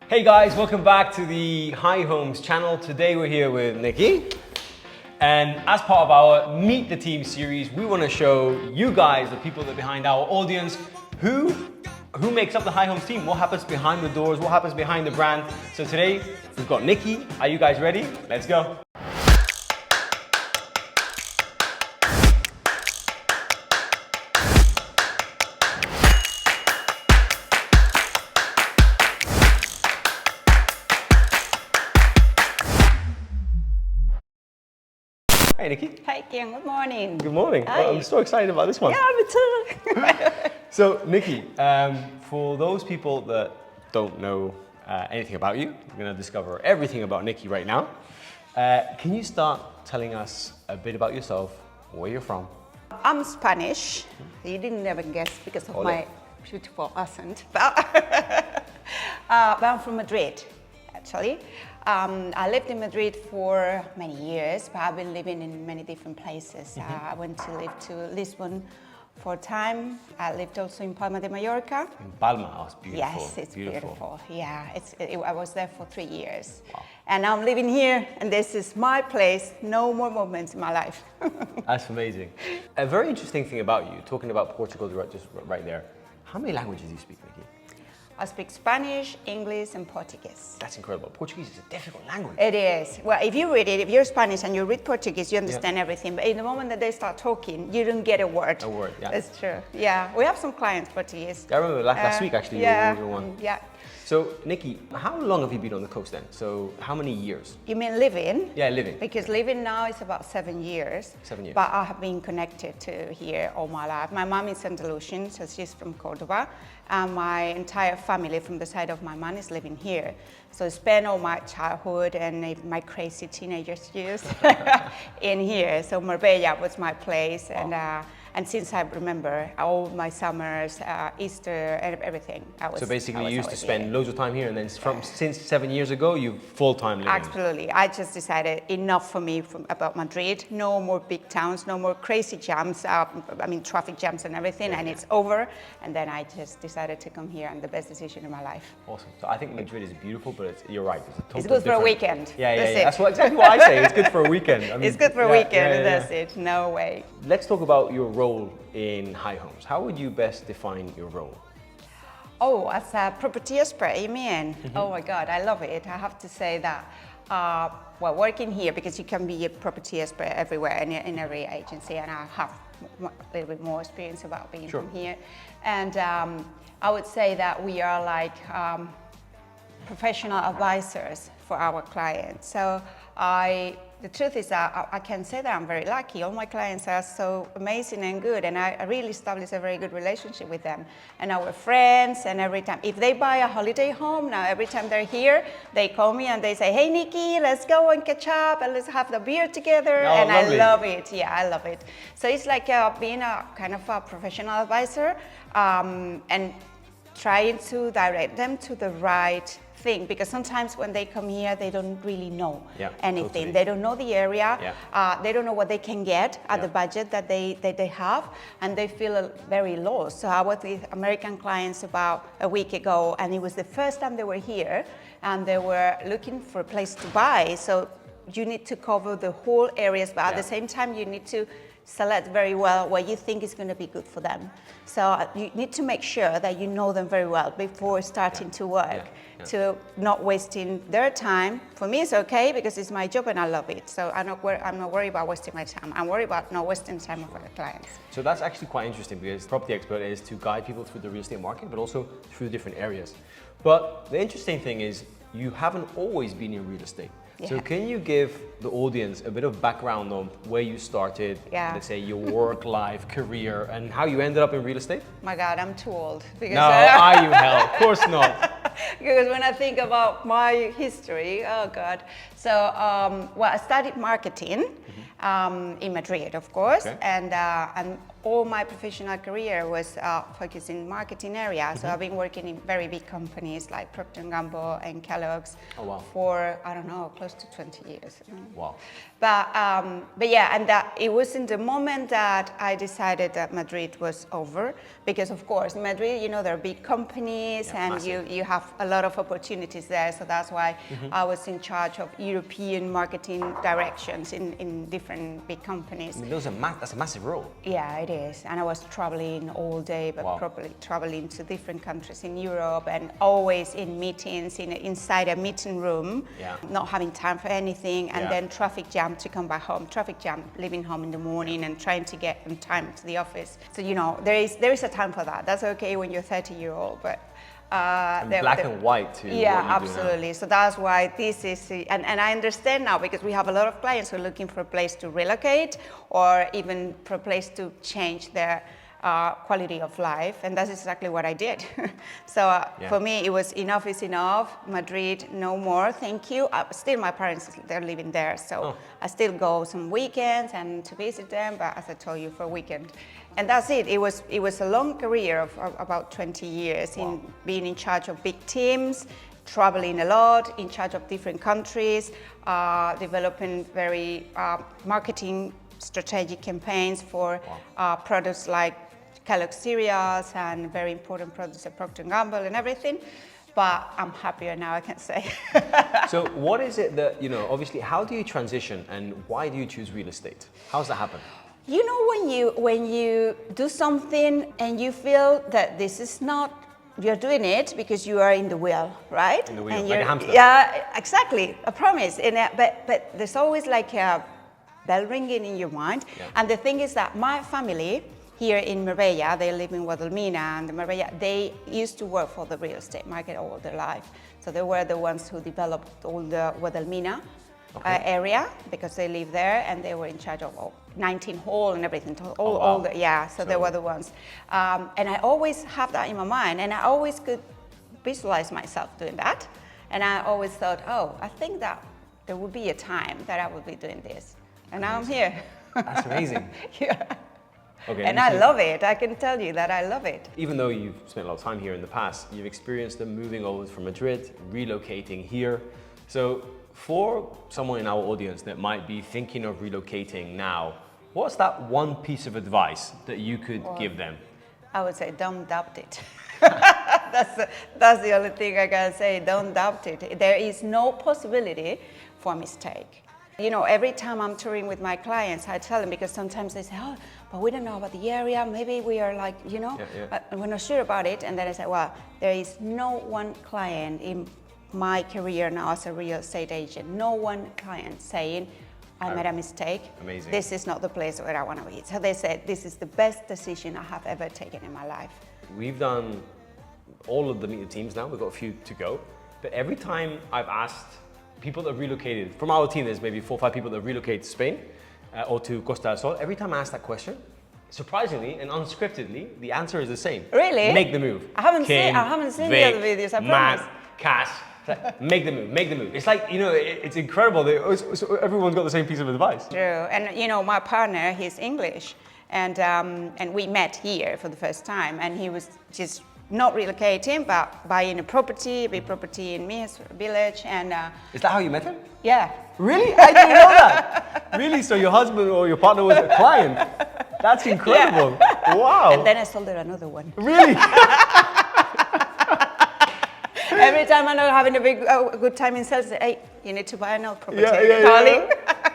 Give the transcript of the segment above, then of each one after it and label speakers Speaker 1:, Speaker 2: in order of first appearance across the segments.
Speaker 1: Hey guys, welcome back to the High Homes channel. Today we're here with Nikki. And as part of our Meet the Team series, we want to show you guys, the people that are behind our audience, who makes up the High Homes team, what happens behind the doors, what happens behind the brand. So today, we've got Nikki. Are you guys ready? Let's go. Hey Nikki.
Speaker 2: Hi Ken, good morning.
Speaker 1: Good morning.
Speaker 2: Hi.
Speaker 1: Well, I'm so excited about this one.
Speaker 2: Yeah, me too.
Speaker 1: So Nikki, for those people that don't know anything about you, you're going to discover everything about Nikki right now. Can you start telling us a bit about yourself, where you're from?
Speaker 2: I'm Spanish. You didn't ever guess because of my beautiful accent. But I'm from Madrid, actually. I lived in Madrid for many years, but I've been living in many different places. I went to live to Lisbon for a time. I lived also in Palma de Mallorca.
Speaker 1: In Palma, oh, it's beautiful.
Speaker 2: Yes, it's beautiful. Yeah, I was there for 3 years.
Speaker 1: Wow.
Speaker 2: And now I'm living here, and this is my place. No more moments in my life.
Speaker 1: That's amazing. A very interesting thing about you, talking about Portugal just right there. How many languages do you speak, Nikki?
Speaker 2: I speak Spanish, English, and Portuguese.
Speaker 1: That's incredible. Portuguese is a difficult language.
Speaker 2: It is. Well, if you read it, if you're Spanish and you read Portuguese, you understand everything. But in the moment that they start talking, you don't get a word.
Speaker 1: A word, yeah.
Speaker 2: That's true. Yeah, we have some clients Portuguese.
Speaker 1: I remember last week actually.
Speaker 2: Yeah.
Speaker 1: You were one.
Speaker 2: Yeah.
Speaker 1: So Nikki, how long have you been on the coast then? So how many years?
Speaker 2: You mean living?
Speaker 1: Yeah, living.
Speaker 2: Because living now is about 7 years.
Speaker 1: 7 years.
Speaker 2: But I have been connected to here all my life. My mom is Andalusian, so she's from Cordoba. And my entire family from the side of my mom is living here. So I spent all my childhood and my crazy teenager years in here. So Marbella was my place. And since I remember, all my summers, Easter, and everything.
Speaker 1: So basically you used to spend loads of time here, and then since 7 years ago, you've full-time living.
Speaker 2: Absolutely. I just decided enough for me about Madrid. No more big towns, no more crazy jams, traffic jams and everything, and it's over. And then I just decided to come here, and the best decision in my life.
Speaker 1: Awesome. So I think Madrid is beautiful, but you're right.
Speaker 2: It's good for a weekend.
Speaker 1: Yeah. That's exactly what I say. It's good for a weekend. I mean,
Speaker 2: it's good for a weekend, that's it. No way.
Speaker 1: Let's talk about your role in High Homes. How would you best define your role?
Speaker 2: Oh, as a property expert, you mean? Oh my God, I love it. I have to say that, well, working here, because you can be a property expert everywhere in every agency, and I have a little bit more experience about being from here. And I would say that we are like professional advisors for our clients. So the truth is that I can say that I'm very lucky. All my clients are so amazing and good, and I really established a very good relationship with them. And now we're friends, and every time, if they buy a holiday home, now every time they're here, they call me and they say, hey Nikki, let's go and catch up and let's have the beer together.
Speaker 1: Oh,
Speaker 2: and
Speaker 1: lovely.
Speaker 2: I love it. Yeah, I love it. So it's like being a kind of a professional advisor and trying to direct them to the right thing, because sometimes when they come here they don't really know anything. Totally. They don't know the area, they don't know what they can get at the budget that they have, and they feel very lost. So I was with American clients about a week ago, and it was the first time they were here, and they were looking for a place to buy. So you need to cover the whole areas, but at the same time you need to select very well what you think is going to be good for them. So you need to make sure that you know them very well before starting to work, to not wasting their time. For me, it's okay because it's my job and I love it. So I'm not worried about wasting my time. I'm worried about not wasting time of our clients.
Speaker 1: So that's actually quite interesting, because property expert is to guide people through the real estate market, but also through the different areas. But the interesting thing is you haven't always been in real estate. So can you give the audience a bit of background on where you started, let's say your work life, career, and how you ended up in real estate?
Speaker 2: My God, I'm too old. Because
Speaker 1: no, are you hell? Of course not.
Speaker 2: Because when I think about my history, oh God. So, well, I studied marketing in Madrid, of course, and all my professional career was focused in marketing area. So I've been working in very big companies like Procter & Gamble and Kellogg's for, I don't know, close to 20 years.
Speaker 1: Wow.
Speaker 2: But yeah, and that it was in the moment that I decided that Madrid was over, because of course in Madrid, you know, there are big companies and you have a lot of opportunities there. So that's why I was in charge of European marketing directions in different big companies.
Speaker 1: I mean, that's a massive role.
Speaker 2: Yeah, it is. And I was traveling all day, but probably traveling to different countries in Europe and always in meetings, inside a meeting room, not having time for anything, and then traffic jam to come back home, traffic jam, leaving home in the morning and trying to get on time to the office. So, you know, there is a time for that. That's okay when you're 30-year-old, but
Speaker 1: black and white too.
Speaker 2: Yeah, absolutely. So that's why this is, and I understand now, because we have a lot of clients who are looking for a place to relocate or even for a place to change their quality of life, and that's exactly what I did. So for me, it was enough is enough. Madrid, no more, thank you. Still, my parents, they're living there, so I still go some weekends and to visit them, but as I told you, for a weekend. And that's it. It was a long career of about 20 years in being in charge of big teams, traveling a lot, in charge of different countries, developing very marketing strategic campaigns for products like Kellogg cereals and very important products at Procter & Gamble and everything. But I'm happier now, I can say.
Speaker 1: So what is it that, you know, obviously, how do you transition and why do you choose real estate? How does that happen?
Speaker 2: You know, when you do something and you feel that this is not, you're doing it because you are in the wheel, right?
Speaker 1: In the wheel, like a hamster.
Speaker 2: Yeah, exactly, I promise. And, but there's always like a bell ringing in your mind. And the thing is that my family here in Marbella, they live in Guadalmina, and Marbella, they used to work for the real estate market all their life. So they were the ones who developed all the Guadalmina area, because they live there, and they were in charge of 19 hall and everything. So they were the ones. And I always have that in my mind, and I always could visualize myself doing that. And I always thought, oh, I think that there would be a time that I would be doing this. And now I'm here.
Speaker 1: That's amazing. Okay,
Speaker 2: and I love it. I can tell you that I love it.
Speaker 1: Even though you've spent a lot of time here in the past, you've experienced them moving over from Madrid, relocating here. So for someone in our audience that might be thinking of relocating now, what's that one piece of advice that you could give them?
Speaker 2: I would say, don't doubt it. That's the only thing I can say. Don't doubt it. There is no possibility for mistake. You know, every time I'm touring with my clients, I tell them, because sometimes they say, oh, but we don't know about the area. Maybe we are like, you know, we're not sure about it. And then I say, well, there is no one client in my career now as a real estate agent, no one client saying, I made a mistake.
Speaker 1: Amazing.
Speaker 2: This is not the place where I want to be. So they said, this is the best decision I have ever taken in my life.
Speaker 1: We've done all of the Meet the Teams now. We've got a few to go. But every time I've asked people that have relocated, from our team, there's maybe 4 or 5 people that have relocated to Spain or to Costa del Sol. Every time I ask that question, surprisingly and unscriptedly, the answer is the same.
Speaker 2: Really?
Speaker 1: Make the move.
Speaker 2: I haven't seen the other videos, I promise.
Speaker 1: Matt, Cass, make the move, make the move. It's like, you know, it's incredible. So everyone's got the same piece of advice.
Speaker 2: True, and you know, my partner, he's English, and we met here for the first time, and he was just not relocating, but buying a big property in Mies village, and
Speaker 1: is that how you met him?
Speaker 2: Yeah.
Speaker 1: Really? I didn't know that. Really? So your husband or your partner was a client? That's incredible. Yeah. Wow.
Speaker 2: And then I sold her another one.
Speaker 1: Really?
Speaker 2: Every time I'm not having a good time in sales, I say, hey, you need to buy another property, darling.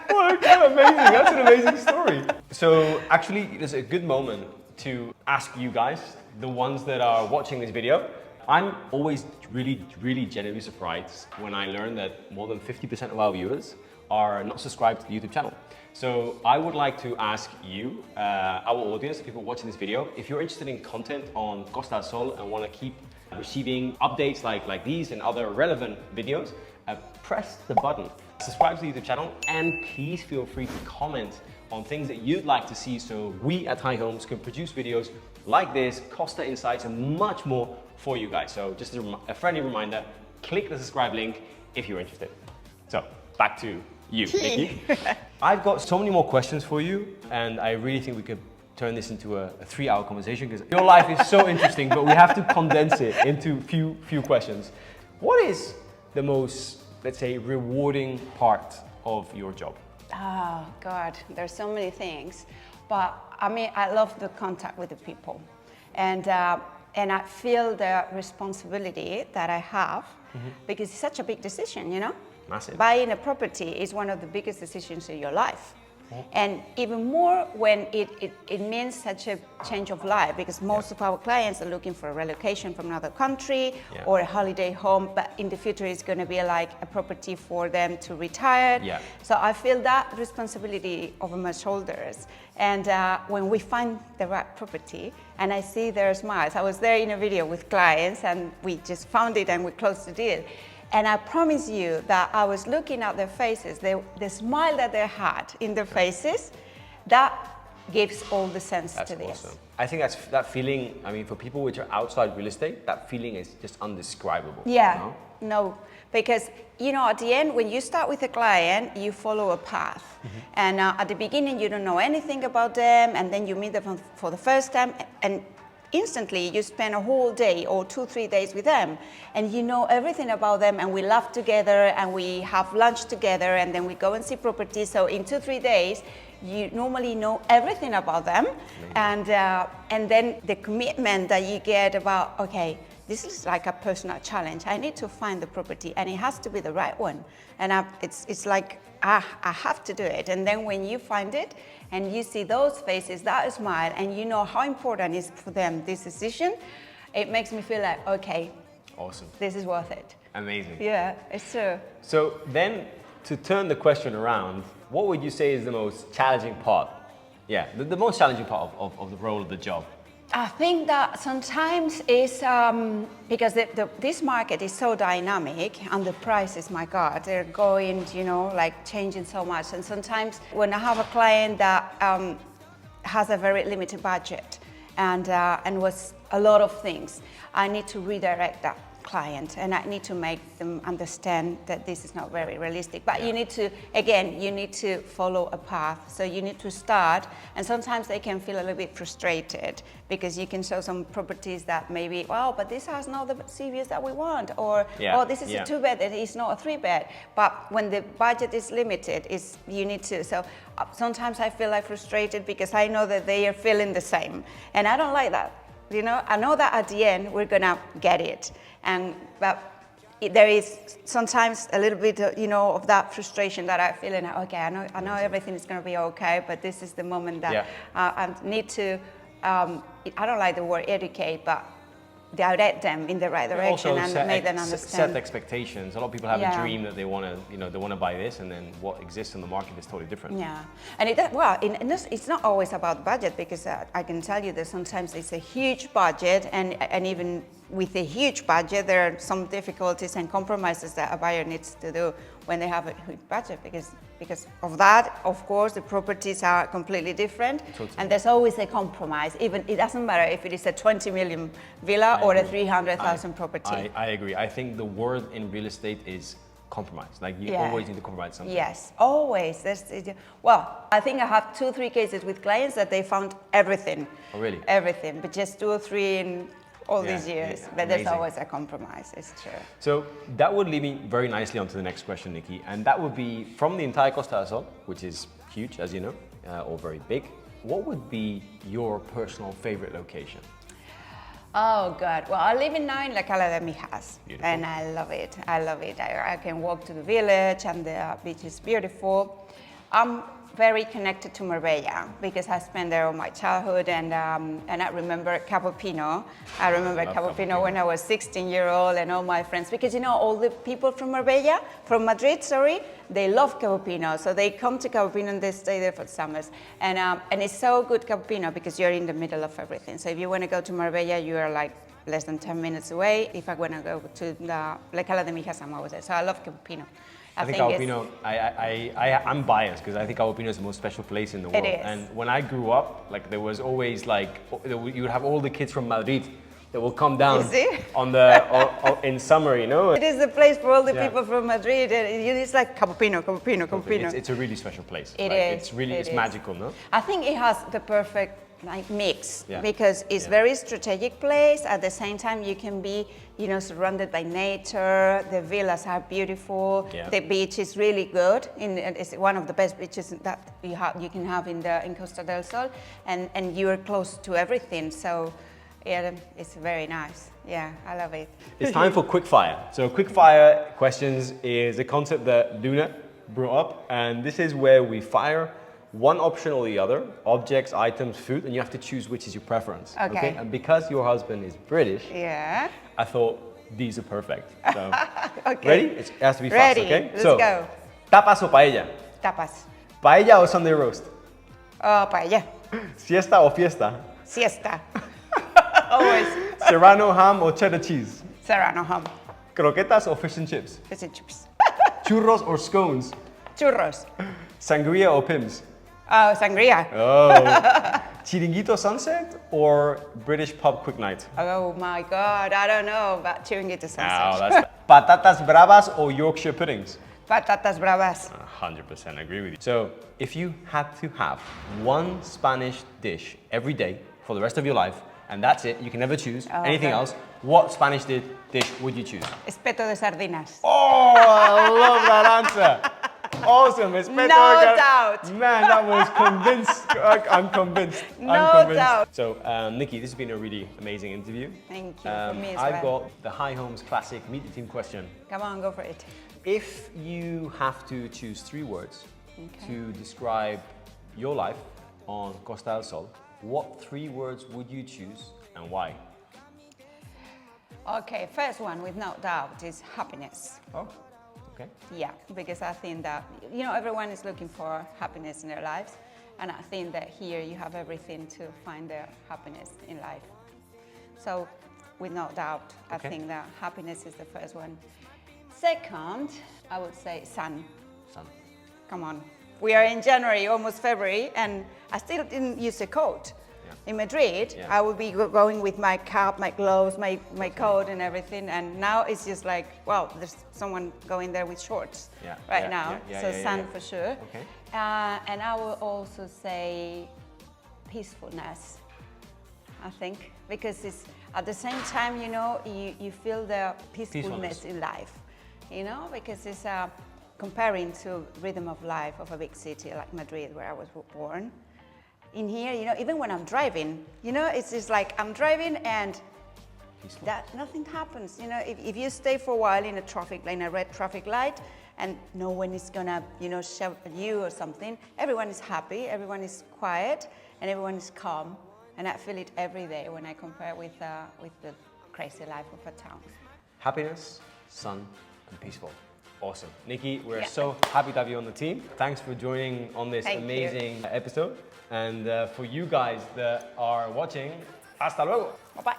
Speaker 1: Well, kind of amazing. That's an amazing story. So actually, it's a good moment to ask you guys, the ones that are watching this video. I'm always really genuinely surprised when I learn that more than 50% of our viewers are not subscribed to the YouTube channel. So I would like to ask you, our audience, the people watching this video, if you're interested in content on Costa del Sol and want to keep receiving updates like these and other relevant videos, press the button, subscribe to the YouTube channel, and please feel free to comment on things that you'd like to see so we at High Homes can produce videos like this, Costa Insights, and much more for you guys. So just a friendly reminder, click the subscribe link if you're interested. So back to you, Nikki. I've got so many more questions for you, and I really think we could turn this into a 3-hour conversation because your life is so interesting, but we have to condense it into few questions. What is the most, let's say, rewarding part of your job?
Speaker 2: Oh God, there's so many things, but I mean, I love the contact with the people, and I feel the responsibility that I have because it's such a big decision, you know.
Speaker 1: Massive.
Speaker 2: Buying a property is one of the biggest decisions in your life. And even more when it means such a change of life, because most of our clients are looking for a relocation from another country or a holiday home, but in the future it's going to be like a property for them to retire. So I feel that responsibility over my shoulders. And when we find the right property and I see their smiles, I was there in a video with clients and we just found it and we closed the deal. And I promise you that I was looking at their faces, the smile that they had in their faces, that gives all the sense to this.
Speaker 1: Awesome. I think that feeling, I mean, for people which are outside real estate, that feeling is just undescribable.
Speaker 2: Yeah, no, because, you know, at the end, when you start with a client, you follow a path. And at the beginning, you don't know anything about them, and then you meet them for the first time, and instantly you spend a whole day or 2-3 days with them and you know everything about them, and we laugh together and we have lunch together and then we go and see properties. So in 2-3 days you normally know everything about them. And then the commitment that you get about, okay, this is like a personal challenge. I need to find the property and it has to be the right one. And it's like, I have to do it. And then when you find it and you see those faces, that smile, and you know how important it is for them, this decision, it makes me feel like, okay,
Speaker 1: awesome,
Speaker 2: this is worth it.
Speaker 1: Amazing.
Speaker 2: Yeah, it's true.
Speaker 1: So then, to turn the question around, what would you say is the most challenging part? Yeah, the most challenging part of the role of the job.
Speaker 2: I think that sometimes is because this market is so dynamic and the prices, my God, they're going, you know, like changing so much. And sometimes when I have a client that has a very limited budget and was a lot of things, I need to redirect that client and I need to make them understand that this is not very realistic. But you need to, again, you need to follow a path. So you need to start, and sometimes they can feel a little bit frustrated because you can show some properties that maybe, wow, but this has not the CVs that we want, or oh, this is a 2-bed, it's not a 3-bed. But when the budget is limited, you need to, so sometimes I feel like frustrated because I know that they are feeling the same, and I don't like that. You know, I know that at the end we're gonna get it, but there is sometimes a little bit, you know, of that frustration that I feel, and okay, I know everything is gonna be okay, but this is the moment that I need to. I don't like the word educate, but direct them in the right direction and make them understand.
Speaker 1: Set expectations. A lot of people have a dream that they want to, you know, they want to buy this, and then what exists in the market is totally different.
Speaker 2: Yeah, and it's not always about budget, because I can tell you that sometimes it's a huge budget, and even with a huge budget, there are some difficulties and compromises that a buyer needs to do when they have a huge budget, because of that, of course, the properties are completely different, and there's always a compromise. Even it doesn't matter if it is a 20 million villa or a 300,000 property.
Speaker 1: I agree. I think the word in real estate is compromise. Like you always need to compromise something.
Speaker 2: Yes, always. Well, I think I have 2-3 cases with clients that they found everything.
Speaker 1: Oh, really?
Speaker 2: Everything, but just 2 or 3 in all these years. But
Speaker 1: Amazing.
Speaker 2: there's always a compromise, it's true.
Speaker 1: So that would lead me very nicely onto the next question, Nikki, and that would be, from the entire Costa del Sol, which is huge, as you know, or very big, what would be your personal favorite location?
Speaker 2: Oh God, well, I live now in La Cala de Mijas,
Speaker 1: Beautiful.
Speaker 2: and I love it. I can walk to the village, and the beach is beautiful. I'm very connected to Marbella because I spent there all my childhood, and I remember Capopino. I remember Capopino when I was 16-year-old, and all my friends, because you know all the people from Marbella, from Madrid, sorry, they love Capopino, so they come to Capopino and they stay there for summers. And it's so good, Capopino, because you're in the middle of everything. So if you want to go to Marbella, you are like less than 10 minutes away. If I want to go to the La Cala de Mijas, I'm always there. So I love Capopino.
Speaker 1: I think Capopino, I'm biased because I think Capopino is the most special place in the world.
Speaker 2: It is.
Speaker 1: And when I grew up, like there was always like, you would have all the kids from Madrid that will come down on the in summer, you know.
Speaker 2: It is the place for all the people from Madrid. It's like Capopino.
Speaker 1: It's a really special place.
Speaker 2: It
Speaker 1: like,
Speaker 2: is.
Speaker 1: It's magical, no?
Speaker 2: I think it has the perfect like mix
Speaker 1: Yeah.
Speaker 2: because it's
Speaker 1: Yeah.
Speaker 2: very strategic place. At the same time, you can be, you know, surrounded by nature. The villas are beautiful.
Speaker 1: Yeah.
Speaker 2: The beach is really good. It's one of the best beaches that you can have in Costa del Sol, and you are close to everything. So, yeah, it's very nice. Yeah, I love it.
Speaker 1: It's time for quickfire. So quickfire questions is a concept that Luna brought up, and this is where we fire one option or the other, objects, items, food, and you have to choose which is your preference.
Speaker 2: Okay.
Speaker 1: And because your husband is British,
Speaker 2: Yeah.
Speaker 1: I thought these are perfect. So,
Speaker 2: Okay.
Speaker 1: ready? It has to be fast,
Speaker 2: Ready.
Speaker 1: okay?
Speaker 2: Let's
Speaker 1: So,
Speaker 2: go.
Speaker 1: tapas o paella?
Speaker 2: Tapas.
Speaker 1: Paella o Sunday roast?
Speaker 2: Paella.
Speaker 1: Siesta o fiesta?
Speaker 2: Siesta. Always.
Speaker 1: Serrano ham o cheddar cheese?
Speaker 2: Serrano ham.
Speaker 1: Croquetas o fish and chips?
Speaker 2: Fish and chips.
Speaker 1: Churros or scones?
Speaker 2: Churros.
Speaker 1: Sangria or pims?
Speaker 2: Sangria.
Speaker 1: Oh. Chiringuito sunset or British pub quick night?
Speaker 2: Oh my God, I don't know about Chiringuito
Speaker 1: Oh,
Speaker 2: sunset.
Speaker 1: that's patatas bravas or Yorkshire puddings?
Speaker 2: Patatas bravas.
Speaker 1: 100% agree with you. So, if you had to have one Spanish dish every day for the rest of your life, and that's it, you can never choose anything else, what Spanish dish would you choose?
Speaker 2: Espeto de sardinas.
Speaker 1: Oh, I love that answer. Awesome.
Speaker 2: No doubt.
Speaker 1: Man, that was convinced. I'm convinced.
Speaker 2: No doubt.
Speaker 1: So, Nikki, this has been a really amazing interview.
Speaker 2: Thank you. For me as
Speaker 1: I've
Speaker 2: well.
Speaker 1: got the High Homes Classic Meet the Team question.
Speaker 2: Come on, go for it.
Speaker 1: If you have to choose 3 words to describe your life on Costa del Sol, what 3 words would you choose and why?
Speaker 2: Okay, first one, with no doubt, is happiness.
Speaker 1: Oh, okay.
Speaker 2: Yeah, because I think that, you know, everyone is looking for happiness in their lives. And I think that here you have everything to find their happiness in life. So, with no doubt, I think that happiness is the first one. Second, I would say sun.
Speaker 1: Sun.
Speaker 2: Come on. We are in January, almost February, and I still didn't use a coat.
Speaker 1: Yeah.
Speaker 2: In Madrid,
Speaker 1: Yeah.
Speaker 2: I would be going with my cap, my gloves, my coat and everything, and now it's just like, well, there's someone going there with shorts right now, so sun for sure.
Speaker 1: Okay.
Speaker 2: And I will also say peacefulness, I think, because it's at the same time, you know, you feel the peacefulness in life, you know, because it's comparing to rhythm of life of a big city like Madrid, where I was born. In here, you know, even when I'm driving, you know, it's just like I'm driving and that nothing happens. You know, if you stay for a while in a traffic lane, a red traffic light, and no one is gonna, you know, shout at you or something, everyone is happy, everyone is quiet, and everyone is calm. And I feel it every day when I compare with the crazy life of a town.
Speaker 1: Happiness, sun, and peaceful. Awesome. Nikki, we're so happy to have you on the team. Thanks for joining on this amazing episode. And for you guys that are watching, hasta luego.
Speaker 2: Bye-bye.